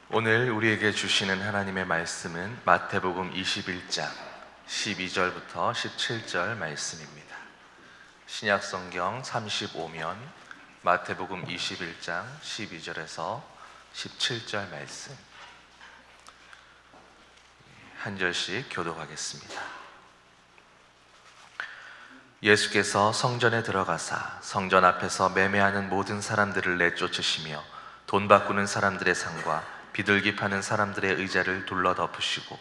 오늘 우리에게 주시는 하나님의 말씀은 마태복음 21장 12절부터 17절 말씀입니다. 신약성경 35면 마태복음 21장 12절에서 17절 말씀 한 절씩 교독하겠습니다. 예수께서 성전에 들어가사 성전 앞에서 매매하는 모든 사람들을 내쫓으시며 돈 바꾸는 사람들의 상과 비둘기 파는 사람들의 의자를 둘러 덮으시고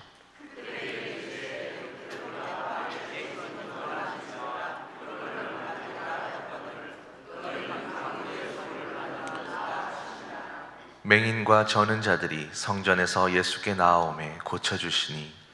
맹인과 저는 자들이 성전에서 예수께 나아오매 고쳐주시니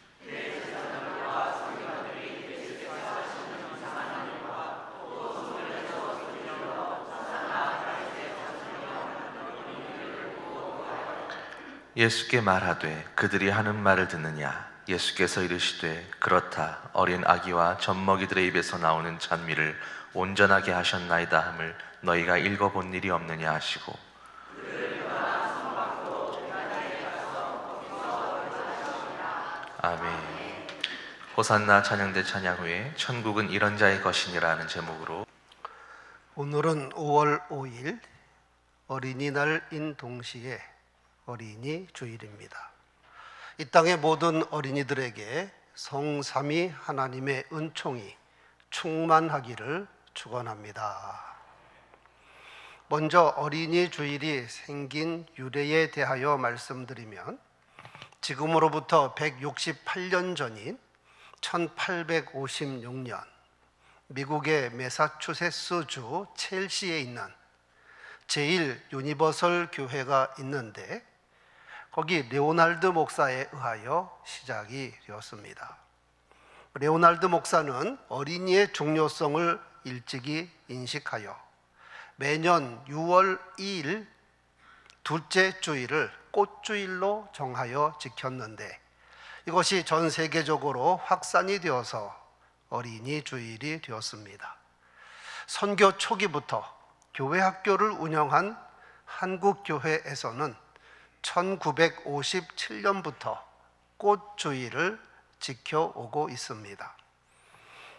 예수께 말하되 그들이 하는 말을 듣느냐? 예수께서 이르시되 그렇다. 어린 아기와 젖먹이들의 입에서 나오는 찬미를 온전하게 하셨나이다 함을 너희가 읽어본 일이 없느냐 하시고 아멘. 호산나 찬양대 찬양 후에 천국은 이런 자의 것이니라 하는 제목으로 오늘은 5월 5일 어린이날인 동시에 어린이 주일입니다. 이 땅의 모든 어린이들에게 성삼위 하나님의 은총이 충만하기를 축원합니다. 먼저 어린이 주일이 생긴 유래에 대하여 말씀드리면 지금으로부터 168년 전인 1856년 미국의 매사추세츠주 첼시에 있는 제일 유니버설 교회가 있는데 거기 레오날드 목사에 의하여 시작이 되었습니다. 레오날드 목사는 어린이의 중요성을 일찍이 인식하여 매년 6월 2일 둘째 주일을 꽃주일로 정하여 지켰는데 이것이 전 세계적으로 확산이 되어서 어린이 주일이 되었습니다. 선교 초기부터 교회 학교를 운영한 한국교회에서는 1957년부터 꽃주일을 지켜오고 있습니다.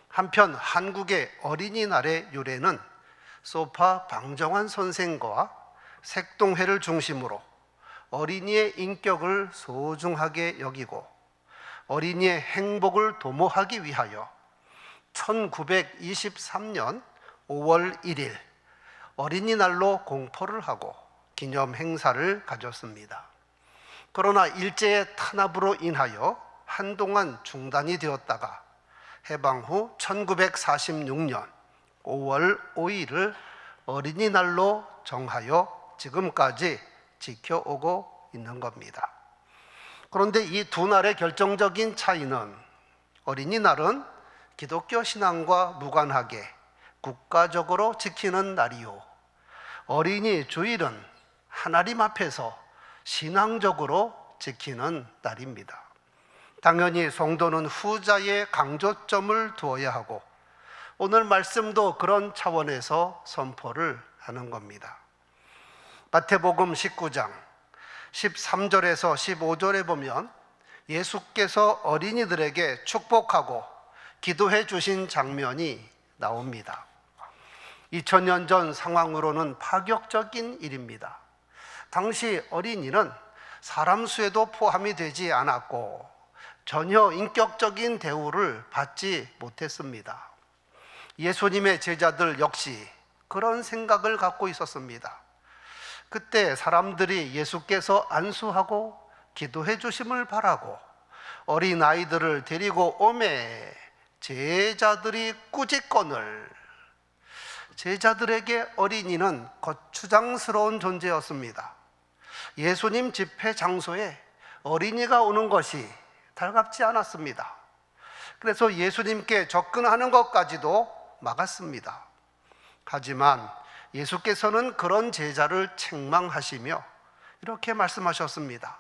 한편 한국의 어린이날의 유래는 소파 방정환 선생과 색동회를 중심으로 어린이의 인격을 소중하게 여기고 어린이의 행복을 도모하기 위하여 1923년 5월 1일 어린이날로 공포를 하고 기념 행사를 가졌습니다. 그러나 일제의 탄압으로 인하여 한동안 중단이 되었다가 해방 후 1946년 5월 5일을 어린이날로 정하여 지금까지 지켜오고 있는 겁니다. 그런데 이 두 날의 결정적인 차이는 어린이날은 기독교 신앙과 무관하게 국가적으로 지키는 날이요, 어린이 주일은 하나님 앞에서 신앙적으로 지키는 날입니다. 당연히 성도는 후자에 강조점을 두어야 하고 오늘 말씀도 그런 차원에서 선포를 하는 겁니다. 마태복음 19장 13절에서 15절에 보면 예수께서 어린이들에게 축복하고 기도해 주신 장면이 나옵니다. 2000년 전 상황으로는 파격적인 일입니다. 당시 어린이는 사람 수에도 포함이 되지 않았고 전혀 인격적인 대우를 받지 못했습니다. 예수님의 제자들 역시 그런 생각을 갖고 있었습니다. 그때 사람들이 예수께서 안수하고 기도해 주심을 바라고 어린아이들을 데리고 오매 제자들이 꾸짖거늘 제자들에게 어린이는 거추장스러운 존재였습니다. 예수님 집회 장소에 어린이가 오는 것이 달갑지 않았습니다. 그래서 예수님께 접근하는 것까지도 막았습니다. 하지만 예수께서는 그런 제자를 책망하시며 이렇게 말씀하셨습니다.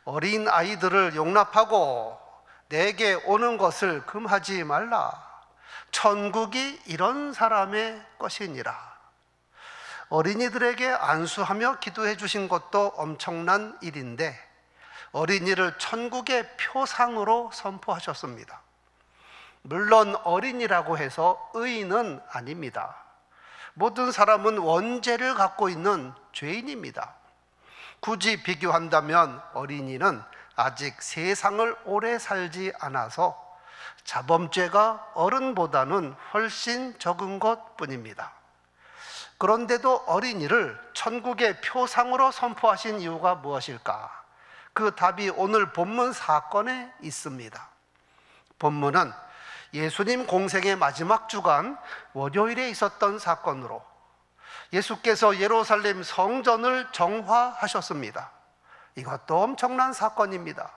어린 아이들을 용납하고 내게 오는 것을 금하지 말라. 천국이 이런 사람의 것이니라. 어린이들에게 안수하며 기도해 주신 것도 엄청난 일인데 어린이를 천국의 표상으로 선포하셨습니다. 물론 어린이라고 해서 의인은 아닙니다. 모든 사람은 원죄를 갖고 있는 죄인입니다. 굳이 비교한다면 어린이는 아직 세상을 오래 살지 않아서 자범죄가 어른보다는 훨씬 적은 것뿐입니다. 그런데도 어린이를 천국의 표상으로 선포하신 이유가 무엇일까? 그 답이 오늘 본문 사건에 있습니다. 본문은 예수님 공생의 마지막 주간 월요일에 있었던 사건으로 예수께서 예루살렘 성전을 정화하셨습니다. 이것도 엄청난 사건입니다.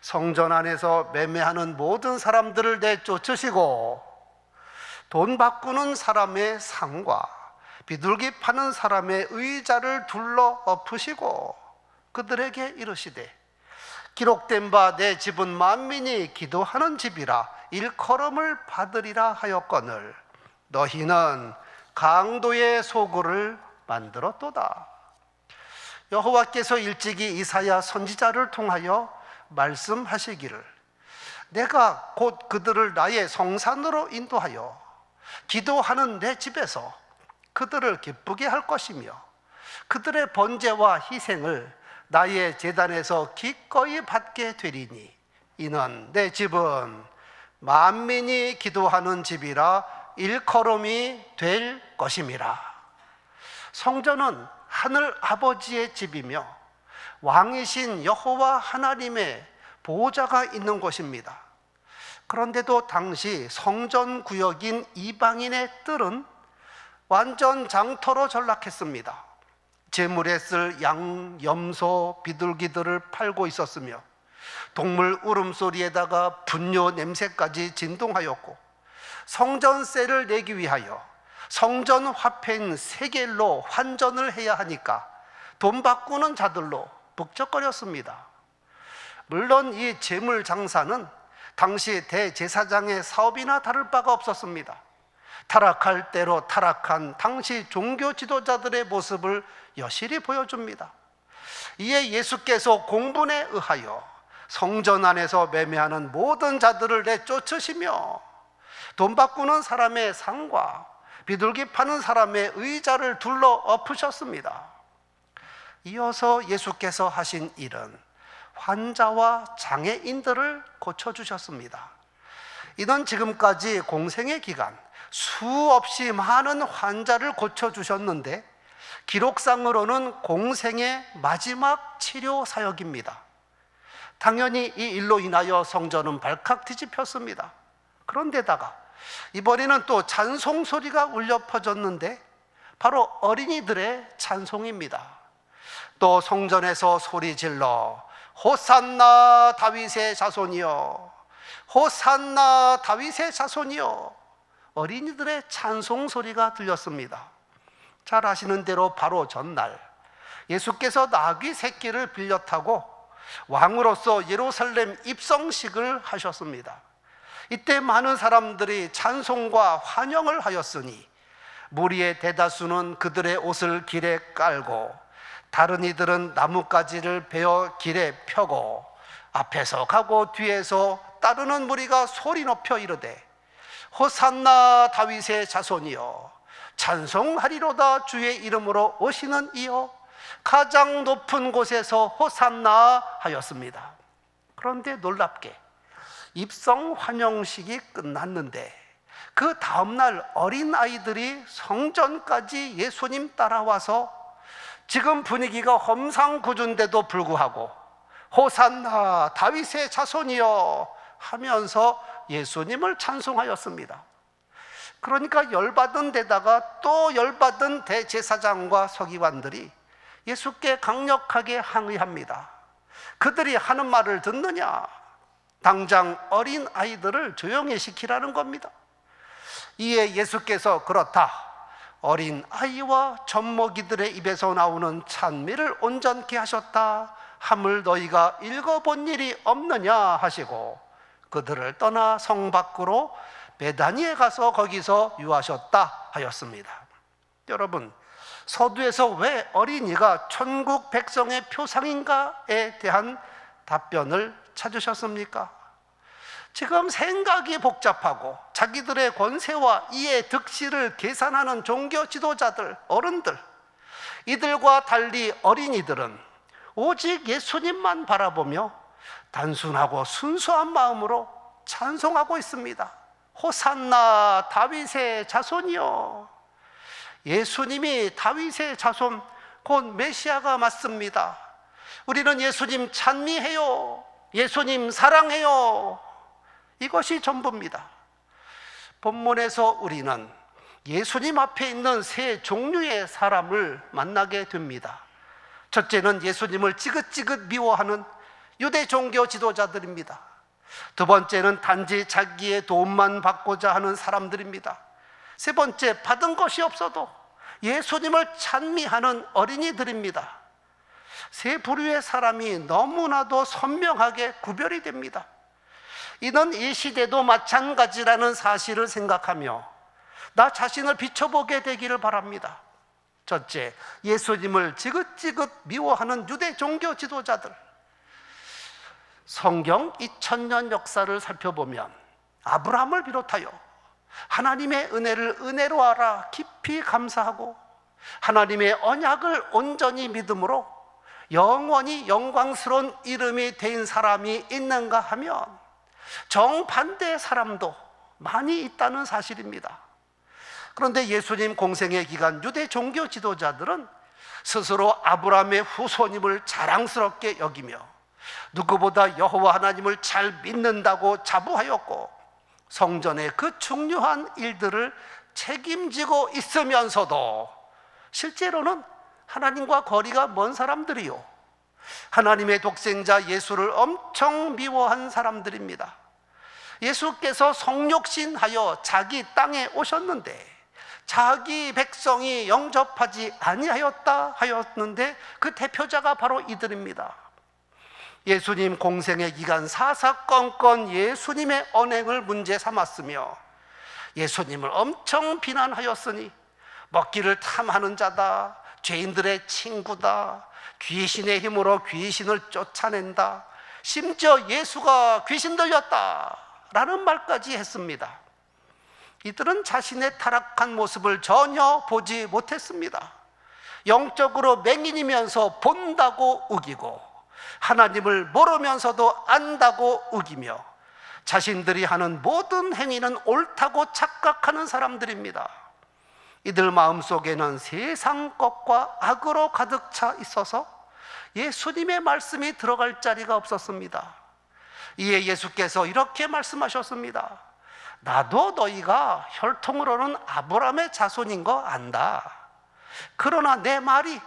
성전 안에서 매매하는 모든 사람들을 내쫓으시고 돈 바꾸는 사람의 상과 비둘기 파는 사람의 의자를 둘러 엎으시고 그들에게 이르시되 기록된 바 내 집은 만민이 기도하는 집이라 일컬음을 받으리라 하였거늘 너희는 강도의 소굴을 만들었도다. 여호와께서 일찍이 이사야 선지자를 통하여 말씀하시기를 내가 곧 그들을 나의 성산으로 인도하여 기도하는 내 집에서 그들을 기쁘게 할 것이며 그들의 번제와 희생을 나의 제단에서 기꺼이 받게 되리니 이는 내 집은 만민이 기도하는 집이라 일컬음이 될 것임이라. 성전은 하늘 아버지의 집이며 왕이신 여호와 하나님의 보호자가 있는 곳입니다. 그런데도 당시 성전 구역인 이방인의 뜰은 완전 장터로 전락했습니다. 제물에 쓸 양, 염소, 비둘기들을 팔고 있었으며 동물 울음소리에다가 분뇨 냄새까지 진동하였고 성전세를 내기 위하여 성전 화폐인 세겔로 환전을 해야 하니까 돈 바꾸는 자들로 북적거렸습니다. 물론 이 제물 장사는 당시 대제사장의 사업이나 다를 바가 없었습니다. 타락할 대로 타락한 당시 종교 지도자들의 모습을 여실히 보여줍니다. 이에 예수께서 공분에 의하여 성전 안에서 매매하는 모든 자들을 내쫓으시며 돈 바꾸는 사람의 상과 비둘기 파는 사람의 의자를 둘러 엎으셨습니다. 이어서 예수께서 하신 일은 환자와 장애인들을 고쳐주셨습니다. 이는 지금까지 공생의 기간 수없이 많은 환자를 고쳐주셨는데 기록상으로는 공생의 마지막 치료 사역입니다. 당연히 이 일로 인하여 성전은 발칵 뒤집혔습니다. 그런데다가 이번에는 또 찬송 소리가 울려 퍼졌는데 바로 어린이들의 찬송입니다. 또 성전에서 소리 질러 호산나 다윗의 자손이여 호산나 다윗의 자손이여 어린이들의 찬송 소리가 들렸습니다. 잘 아시는 대로 바로 전날 예수께서 나귀 새끼를 빌려 타고 왕으로서 예루살렘 입성식을 하셨습니다. 이때 많은 사람들이 찬송과 환영을 하였으니 무리의 대다수는 그들의 옷을 길에 깔고 다른 이들은 나뭇가지를 베어 길에 펴고 앞에서 가고 뒤에서 따르는 무리가 소리 높여 이르되 호산나 다윗의 자손이여 찬송하리로다 주의 이름으로 오시는 이여 가장 높은 곳에서 호산나 하였습니다. 그런데 놀랍게 입성 환영식이 끝났는데 그 다음날 어린아이들이 성전까지 예수님 따라와서 지금 분위기가 험상궂은데도 불구하고 호산나 다윗의 자손이여 하면서 예수님을 찬송하였습니다. 그러니까 열받은 데다가 또 열받은 대제사장과 서기관들이 예수께 강력하게 항의합니다. 그들이 하는 말을 듣느냐? 당장 어린 아이들을 조용히 시키라는 겁니다. 이에 예수께서 그렇다. 어린 아이와 젖먹이들의 입에서 나오는 찬미를 온전케 하셨다 함을 너희가 읽어본 일이 없느냐 하시고 그들을 떠나 성 밖으로 베다니에 가서 거기서 유하셨다 하였습니다. 여러분, 서두에서 왜 어린이가 천국 백성의 표상인가에 대한 답변을 찾으셨습니까? 지금 생각이 복잡하고 자기들의 권세와 이해 득실을 계산하는 종교 지도자들, 어른들, 이들과 달리 어린이들은 오직 예수님만 바라보며 단순하고 순수한 마음으로 찬송하고 있습니다. 호산나 다윗의 자손이여. 예수님이 다윗의 자손, 곧 메시아가 맞습니다. 우리는 예수님 찬미해요. 예수님 사랑해요. 이것이 전부입니다. 본문에서 우리는 예수님 앞에 있는 세 종류의 사람을 만나게 됩니다. 첫째는 예수님을 지긋지긋 미워하는 유대 종교 지도자들입니다. 두 번째는 단지 자기의 도움만 받고자 하는 사람들입니다. 세 번째, 받은 것이 없어도 예수님을 찬미하는 어린이들입니다. 세 부류의 사람이 너무나도 선명하게 구별이 됩니다. 이는 이 시대도 마찬가지라는 사실을 생각하며 나 자신을 비춰보게 되기를 바랍니다. 첫째, 예수님을 지긋지긋 미워하는 유대 종교 지도자들. 성경 2000년 역사를 살펴보면 아브라함을 비롯하여 하나님의 은혜를 은혜로 알아 깊이 감사하고 하나님의 언약을 온전히 믿음으로 영원히 영광스러운 이름이 된 사람이 있는가 하면 정반대의 사람도 많이 있다는 사실입니다. 그런데 예수님 공생의 기간 유대 종교 지도자들은 스스로 아브라함의 후손임을 자랑스럽게 여기며 누구보다 여호와 하나님을 잘 믿는다고 자부하였고 성전의 그 중요한 일들을 책임지고 있으면서도 실제로는 하나님과 거리가 먼 사람들이요, 하나님의 독생자 예수를 엄청 미워한 사람들입니다. 예수께서 성육신하여 자기 땅에 오셨는데 자기 백성이 영접하지 아니하였다 하였는데 그 대표자가 바로 이들입니다. 예수님 공생의 기간 사사건건 예수님의 언행을 문제 삼았으며 예수님을 엄청 비난하였으니 먹기를 탐하는 자다, 죄인들의 친구다, 귀신의 힘으로 귀신을 쫓아낸다, 심지어 예수가 귀신 들렸다 라는 말까지 했습니다. 이들은 자신의 타락한 모습을 전혀 보지 못했습니다. 영적으로 맹인이면서 본다고 우기고 하나님을 모르면서도 안다고 우기며 자신들이 하는 모든 행위는 옳다고 착각하는 사람들입니다. 이들 마음속에는 세상 것과 악으로 가득 차 있어서 예수님의 말씀이 들어갈 자리가 없었습니다. 이에 예수께서 이렇게 말씀하셨습니다. 나도 너희가 혈통으로는 아브라함의 자손인 거 안다. 그러나 내 말이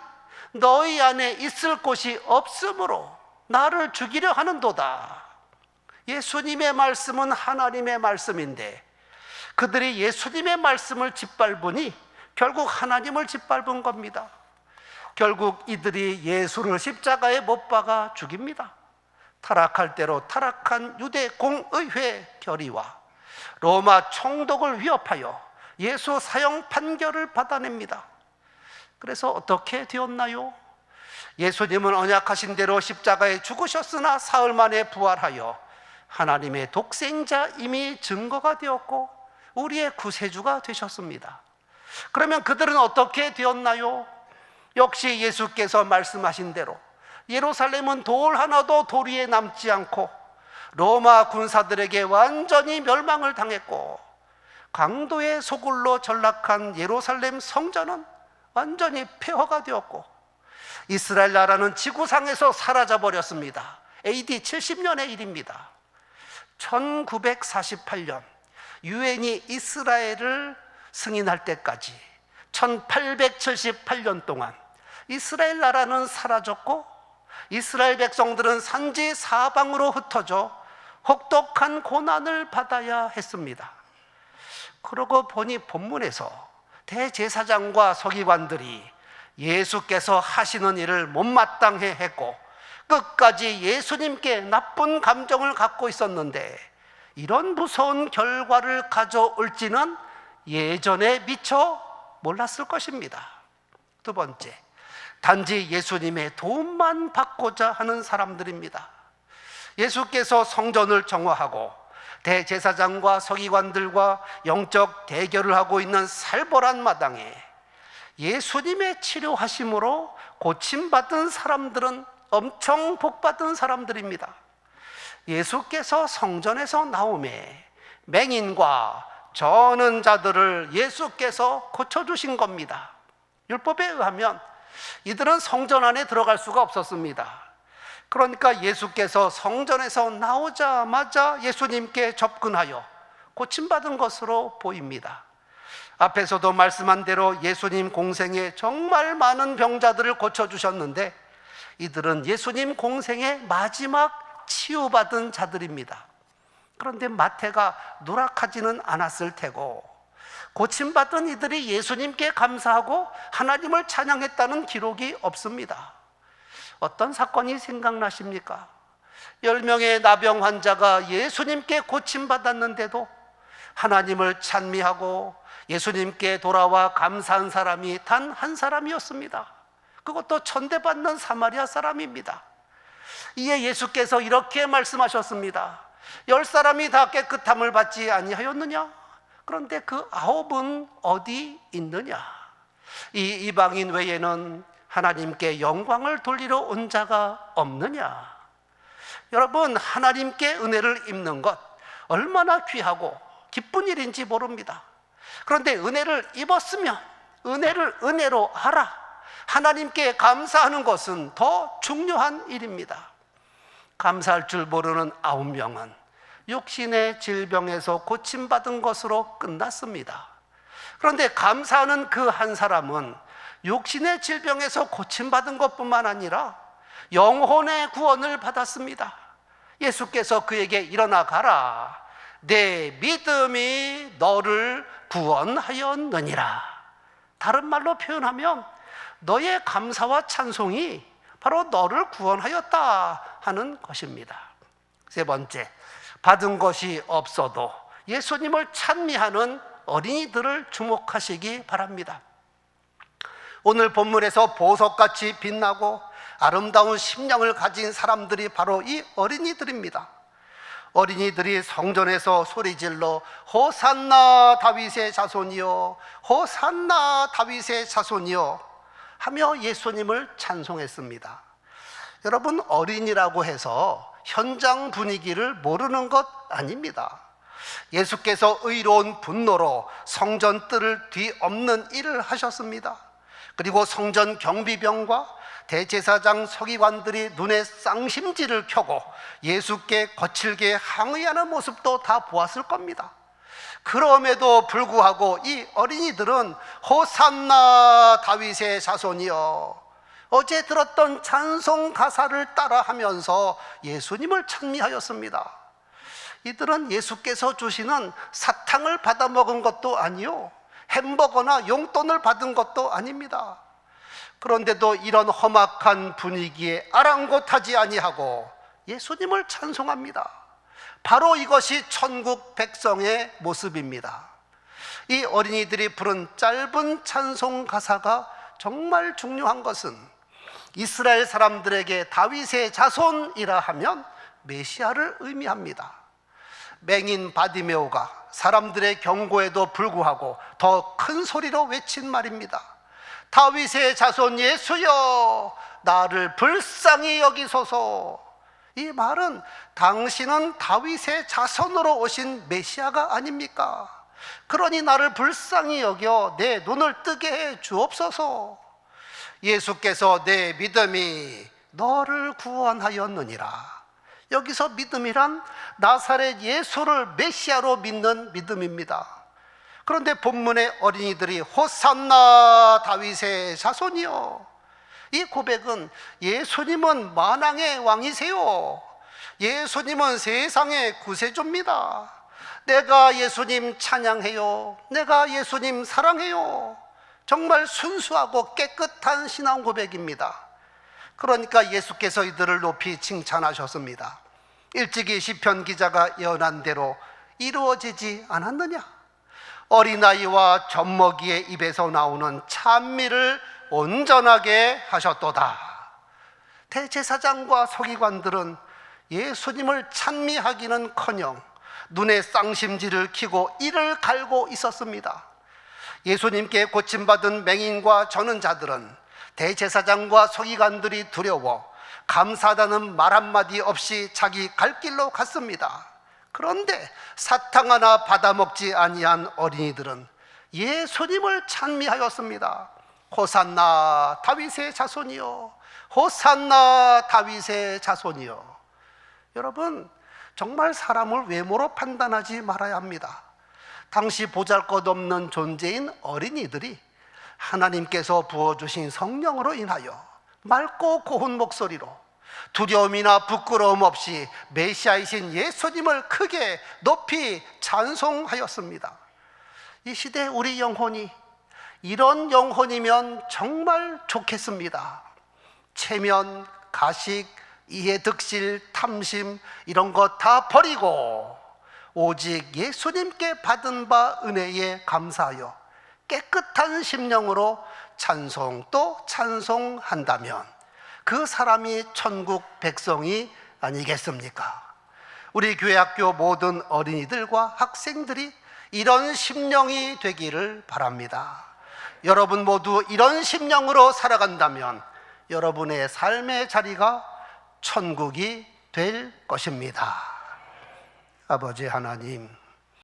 너희 안에 있을 곳이 없으므로 나를 죽이려 하는도다. 예수님의 말씀은 하나님의 말씀인데 그들이 예수님의 말씀을 짓밟으니 결국 하나님을 짓밟은 겁니다. 결국 이들이 예수를 십자가에 못 박아 죽입니다. 타락할 대로 타락한 유대 공의회 결의와 로마 총독을 위협하여 예수 사형 판결을 받아냅니다. 그래서 어떻게 되었나요? 예수님은 언약하신 대로 십자가에 죽으셨으나 사흘 만에 부활하여 하나님의 독생자임이 증거가 되었고 우리의 구세주가 되셨습니다. 그러면 그들은 어떻게 되었나요? 역시 예수께서 말씀하신 대로 예루살렘은 돌 하나도 돌 위에 남지 않고 로마 군사들에게 완전히 멸망을 당했고 강도의 소굴로 전락한 예루살렘 성전은 완전히 폐허가 되었고 이스라엘 나라는 지구상에서 사라져버렸습니다. AD 70년의 일입니다. 1948년 유엔이 이스라엘을 승인할 때까지 1878년 동안 이스라엘 나라는 사라졌고 이스라엘 백성들은 산지 사방으로 흩어져 혹독한 고난을 받아야 했습니다. 그러고 보니 본문에서 대제사장과 서기관들이 예수께서 하시는 일을 못마땅해 했고 끝까지 예수님께 나쁜 감정을 갖고 있었는데 이런 무서운 결과를 가져올지는 예전에 미처 몰랐을 것입니다. 두 번째, 단지 예수님의 도움만 받고자 하는 사람들입니다. 예수께서 성전을 정화하고 대제사장과 서기관들과 영적 대결을 하고 있는 살벌한 마당에 예수님의 치료하심으로 고침받은 사람들은 엄청 복받은 사람들입니다. 예수께서 성전에서 나오매 맹인과 저는 자들을 예수께서 고쳐주신 겁니다. 율법에 의하면 이들은 성전 안에 들어갈 수가 없었습니다. 그러니까 예수께서 성전에서 나오자마자 예수님께 접근하여 고침받은 것으로 보입니다. 앞에서도 말씀한 대로 예수님 공생에 정말 많은 병자들을 고쳐주셨는데 이들은 예수님 공생의 마지막 치유받은 자들입니다. 그런데 마태가 누락하지는 않았을 테고 고침받은 이들이 예수님께 감사하고 하나님을 찬양했다는 기록이 없습니다. 어떤 사건이 생각나십니까? 10명의 나병 환자가 예수님께 고침받았는데도 하나님을 찬미하고 예수님께 돌아와 감사한 사람이 단 한 사람이었습니다. 그것도 천대받는 사마리아 사람입니다. 이에 예수께서 이렇게 말씀하셨습니다. 10사람이 다 깨끗함을 받지 아니하였느냐? 그런데 그 9은 어디 있느냐? 이 이방인 외에는 하나님께 영광을 돌리러 온 자가 없느냐? 여러분, 하나님께 은혜를 입는 것 얼마나 귀하고 기쁜 일인지 모릅니다. 그런데 은혜를 입었으면 은혜를 은혜로 알아 하나님께 감사하는 것은 더 중요한 일입니다. 감사할 줄 모르는 9명은 육신의 질병에서 고침받은 것으로 끝났습니다. 그런데 감사하는 그 한 사람은 육신의 질병에서 고침받은 것뿐만 아니라 영혼의 구원을 받았습니다. 예수께서 그에게 일어나 가라, 내 믿음이 너를 구원하였느니라. 다른 말로 표현하면 너의 감사와 찬송이 바로 너를 구원하였다 하는 것입니다. 세 번째, 받은 것이 없어도 예수님을 찬미하는 어린이들을 주목하시기 바랍니다. 오늘 본문에서 보석같이 빛나고 아름다운 심령을 가진 사람들이 바로 이 어린이들입니다. 어린이들이 성전에서 소리질러 호산나 다윗의 자손이여, 호산나 다윗의 자손이여 하며 예수님을 찬송했습니다. 여러분, 어린이라고 해서 현장 분위기를 모르는 것 아닙니다. 예수께서 의로운 분노로 성전 뜰을 뒤엎는 일을 하셨습니다. 그리고 성전 경비병과 대제사장 서기관들이 눈에 쌍심지를 켜고 예수께 거칠게 항의하는 모습도 다 보았을 겁니다. 그럼에도 불구하고 이 어린이들은 호산나 다윗의 자손이여, 어제 들었던 찬송 가사를 따라하면서 예수님을 찬미하였습니다. 이들은 예수께서 주시는 사탕을 받아먹은 것도 아니요, 햄버거나 용돈을 받은 것도 아닙니다. 그런데도 이런 험악한 분위기에 아랑곳하지 아니하고 예수님을 찬송합니다. 바로 이것이 천국 백성의 모습입니다. 이 어린이들이 부른 짧은 찬송 가사가 정말 중요한 것은 이스라엘 사람들에게 다윗의 자손이라 하면 메시아를 의미합니다. 맹인 바디메오가 사람들의 경고에도 불구하고 더 큰 소리로 외친 말입니다. 다윗의 자손 예수여, 나를 불쌍히 여기소서. 이 말은 당신은 다윗의 자손으로 오신 메시아가 아닙니까? 그러니 나를 불쌍히 여겨 내 눈을 뜨게 해 주옵소서. 예수께서 내 믿음이 너를 구원하였느니라. 여기서 믿음이란 나사렛 예수를 메시아로 믿는 믿음입니다. 그런데 본문의 어린이들이 호산나 다윗의 자손이요, 이 고백은 예수님은 만왕의 왕이세요, 예수님은 세상의 구세주입니다, 내가 예수님 찬양해요, 내가 예수님 사랑해요, 정말 순수하고 깨끗한 신앙 고백입니다. 그러니까 예수께서 이들을 높이 칭찬하셨습니다. 일찍이 시편 기자가 예언한 대로 이루어지지 않았느냐? 어린아이와 젖먹이의 입에서 나오는 찬미를 온전하게 하셨도다. 대제사장과 서기관들은 예수님을 찬미하기는커녕 눈에 쌍심지를 켜고 이를 갈고 있었습니다. 예수님께 고침받은 맹인과 저는 자들은 대제사장과 서기관들이 두려워 감사하다는 말 한마디 없이 자기 갈 길로 갔습니다. 그런데 사탕 하나 받아먹지 아니한 어린이들은 예수님을 찬미하였습니다. 호산나 다윗의 자손이요, 호산나 다윗의 자손이요. 여러분, 정말 사람을 외모로 판단하지 말아야 합니다. 당시 보잘것없는 존재인 어린이들이 하나님께서 부어주신 성령으로 인하여 맑고 고운 목소리로 두려움이나 부끄러움 없이 메시아이신 예수님을 크게 높이 찬송하였습니다. 이 시대 우리 영혼이 이런 영혼이면 정말 좋겠습니다. 체면, 가식, 이해득실, 탐심 이런 것 다 버리고 오직 예수님께 받은 바 은혜에 감사하여 깨끗한 심령으로 찬송 또 찬송한다면 그 사람이 천국 백성이 아니겠습니까? 우리 교회 학교 모든 어린이들과 학생들이 이런 심령이 되기를 바랍니다. 여러분 모두 이런 심령으로 살아간다면 여러분의 삶의 자리가 천국이 될 것입니다. 아버지 하나님,